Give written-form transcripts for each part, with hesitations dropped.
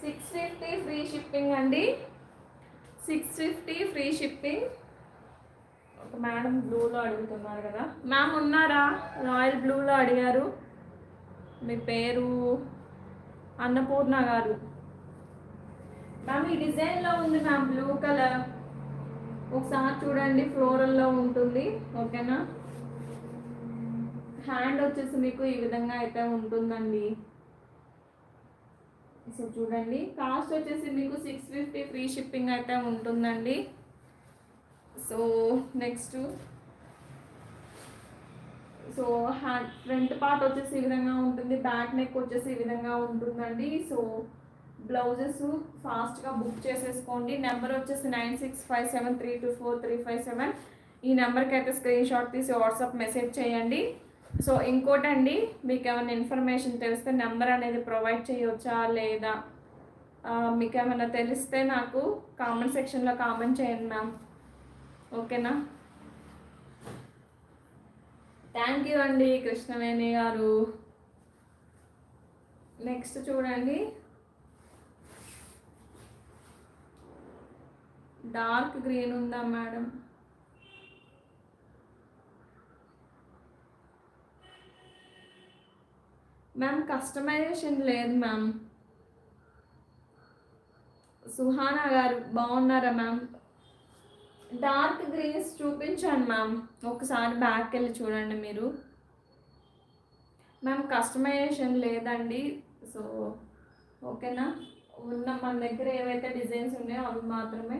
650 free shipping అండి. 650 free shipping. ఒక madam బ్లూలో అడుగుతున్నారు కదా, మ్యామ్ ఉన్నారా? రాయల్ బ్లూలో అడిగారు. మీ పేరు అన్నపూర్ణ గారు. మ్యామ్ ఈ డిజైన్లో ఉంది మ్యామ్, బ్లూ కలర్. ఒకసారి చూడండి, ఫ్లోరల్లో ఉంటుంది. ఓకేనా? హ్యాండ్ వచ్చేసి మీకు ఈ విధంగా అయితే ఉంటుందండి. సో చూడండి, కాస్ట్ వచ్చేసి మీకు 650 ఫ్రీ షిప్పింగ్ అయితే ఉంటుందండి. So next, so hand front part వచ్చేసి ఈ విధంగా ఉంటుంది, బ్యాక్ నెక్ వచ్చేసి ఈ విధంగా ఉంటుందండి. సో బ్లౌజెస్ ఫాస్ట్గా బుక్ చేసేసుకోండి. నెంబర్ వచ్చేసి 9657324357. ఈ నెంబర్కి అయితే స్క్రీన్ షాట్ తీసి వాట్సాప్ మెసేజ్ చేయండి. సో ఇంకోటండి, మీకు ఏమైనా ఇన్ఫర్మేషన్ తెలిస్తే నెంబర్ అనేది ప్రొవైడ్ చేయవచ్చా లేదా, మీకు ఏమైనా తెలిస్తే నాకు కామెంట్ సెక్షన్లో కామెంట్ చేయండి మ్యామ్. ఓకేనా? థ్యాంక్ యూ అండి కృష్ణవేణి గారు. నెక్స్ట్ చూడండి, డార్క్ గ్రీన్ ఉందా మేడం? మ్యామ్ కస్టమైజేషన్ లేదు మ్యామ్. సుహానా గారు బాగున్నారా మ్యామ్? డార్క్ గ్రీన్స్ చూపించాను మ్యామ్, ఒకసారి బ్యాక్ వెళ్ళి చూడండి మీరు. మ్యామ్ కస్టమైజేషన్ లేదండి. సో ఓకేనా? ఉన్న మన దగ్గర ఏవైతే డిజైన్స్ ఉన్నాయో అవి మాత్రమే.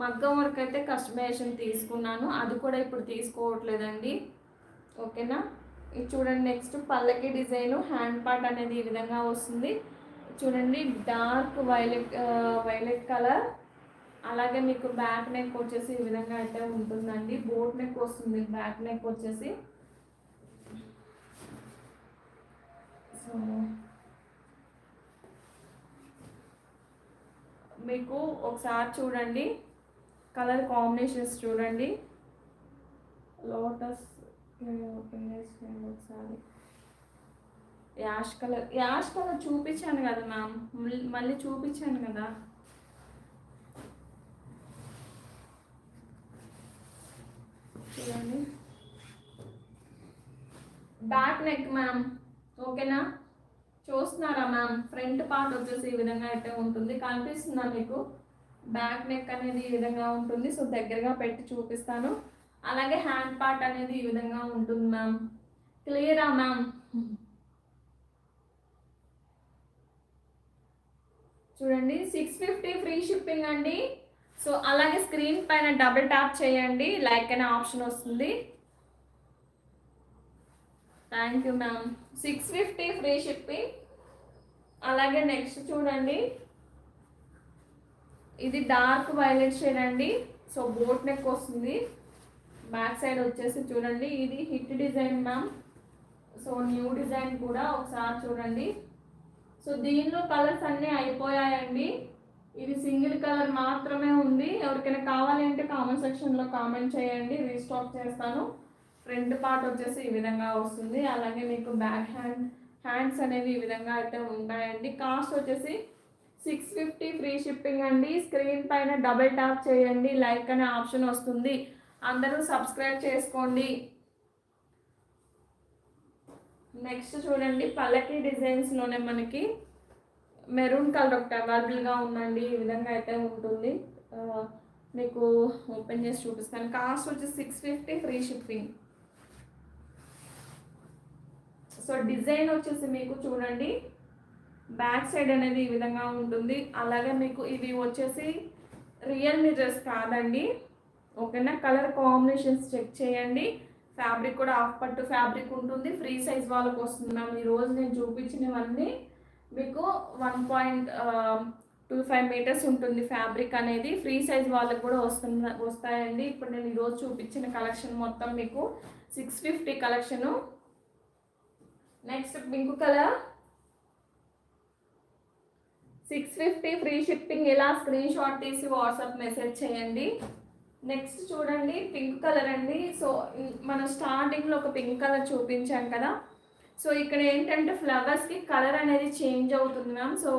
మగ్గం వర్క్ అయితే కస్టమైజేషన్ తీసుకున్నాను, అది కూడా ఇప్పుడు తీసుకోవట్లేదండి. ఓకేనా? ఇది చూడండి, నెక్స్ట్ పల్లకి డిజైన్. హ్యాండ్ పార్ట్ అనేది ఈ విధంగా వస్తుంది. చూడండి, డార్క్ వైలెట్ కలర్. అలాగే మీకు బ్యాక్ నెక్ వచ్చేసి ఈ విధంగా అయితే ఉంటుందండి. బోట్ నెక్ వస్తుంది బ్యాక్ నెక్ వచ్చేసి. సో మీకు ఒకసారి చూడండి, కలర్ కాంబినేషన్స్ చూడండి. లోటస్ ఓపెన్ చేసుకోండి ఒకసారి. యాష్ కలర్ చూపించాను కదా మ్యామ్, మళ్ళీ చూపించాను కదా. చూడండి, బ్యాక్ నెక్ మ్యామ్. ఓకేనా? చూస్తున్నారా మ్యామ్? ఫ్రంట్ పార్ట్ వచ్చేసి ఈ విధంగా అయితే ఉంటుంది, కనిపిస్తుందా మీకు? బ్యాక్ నెక్ అనేది ఈ విధంగా ఉంటుంది. సో దగ్గరగా పెట్టి చూపిస్తాను. అలాగే హ్యాండ్ పార్ట్ అనేది ఈ విధంగా ఉంటుంది మ్యామ్. క్లియరా మ్యామ్? చూడండి, 650 ఫ్రీ షిప్పింగ్ అండి. సో అలాగే స్క్రీన్ పైన డబుల్ ట్యాప్ చేయండి, లైక్ అనే ఆప్షన్ వస్తుంది. Thank you ma'am. 650 free shipping. అలాగే నెక్స్ట్ చూడండి, ఇది డార్క్ వైలెట్ షేడ్ అండి. సో బోట్ నెక్ వస్తుంది. బ్యాక్ సైడ్ వచ్చేసి చూడండి, ఇది hit design ma'am. So new design కూడా ఒకసారి చూడండి. సో దీనిలో కలర్స్ అన్నీ అయిపోయాయండి. ఇది సింగిల్ కలర్ మాత్రమే ఉంది. ఎవరికైనా కావాలి అంటే కామెంట్ సెక్షన్లో కామెంట్ చేయండి, రీస్టాక్ చేస్తాను. ఫ్రంట్ పార్ట్ వచ్చేసి ఈ విధంగా వస్తుంది. అలాగే మీకు బ్యాక్ హ్యాండ్స్ అనేవి ఈ విధంగా అయితే ఉంటాయండి. కాస్ట్ వచ్చేసి 650 ఫ్రీ షిప్పింగ్ అండి. స్క్రీన్ పైన డబుల్ ట్యాప్ చేయండి, లైక్ అనే ఆప్షన్ వస్తుంది. అందరూ సబ్స్క్రైబ్ చేసుకోండి. నెక్స్ట్ చూడండి, పల్లకి డిజైన్స్లోనే మనకి మెరూన్ కలర్ ఒకటి అవైలబుల్గా ఉందండి. ఈ విధంగా అయితే ఉంటుంది. మీకు ఓపెన్ చేసి చూపిస్తాను. కాస్ట్ వచ్చి 650 ఫ్రీ షిప్పింగ్. సో డిజైన్ వచ్చేసి మీకు చూడండి, బ్యాక్ సైడ్ అనేది ఈ విధంగా ఉంటుంది. అలాగే మీకు ఇవి వచ్చేసి రియల్ మిర్రర్స్ కాదండి. ఓకేనా? కలర్ కాంబినేషన్స్ చెక్ చేయండి. ఫ్యాబ్రిక్ కూడా హాఫ్ పట్టు ఫ్యాబ్రిక్ ఉంటుంది. ఫ్రీ సైజ్ వాళ్ళకి వస్తుంది మ్యామ్. ఈరోజు నేను చూపించినవన్నీ మీకు 1.25 మీటర్స్ ఉంటుంది ఫ్యాబ్రిక్ అనేది. ఫ్రీ సైజ్ వాళ్ళకి కూడా వస్తాయండి. ఇప్పుడు నేను ఈరోజు చూపించిన కలెక్షన్ మొత్తం మీకు 650 collection. Next pink colour 650 free shipping. ఇలా స్క్రీన్ షాట్ తీసి వాట్సాప్ మెసేజ్ చేయండి. నెక్స్ట్ చూడండి, పింక్ కలర్ అండి. సో మనం స్టార్టింగ్లో ఒక పింక్ కలర్ చూపించాం కదా. సో ఇక్కడ ఏంటంటే ఫ్లవర్స్కి కలర్ అనేది చేంజ్ అవుతుంది మ్యామ్. సో